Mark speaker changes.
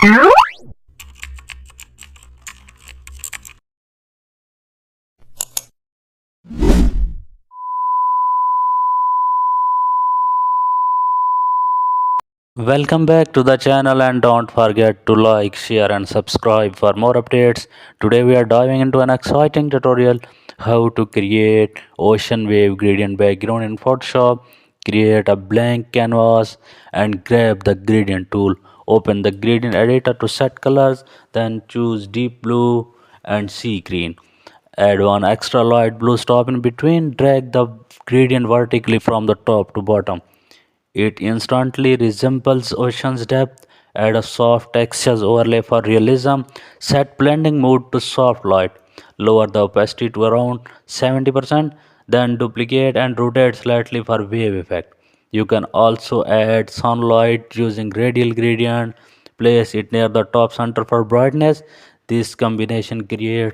Speaker 1: Welcome back to the channel and don't forget to like, share and subscribe for more updates. Today we are diving into an exciting tutorial how to create ocean wave gradient background in Photoshop. Create a blank canvas and grab the gradient tool. Open the gradient editor to set colors, then choose deep blue and sea green. Add one extra light blue stop in between. Drag the gradient vertically from the top to bottom. It instantly resembles ocean's depth. Add a soft textures overlay for realism. Set blending mode to soft light. Lower the opacity to around 70%. Then duplicate and rotate slightly for wave effect. You can also add sunlight using radial gradient. Place it near the top center for brightness. This combination creates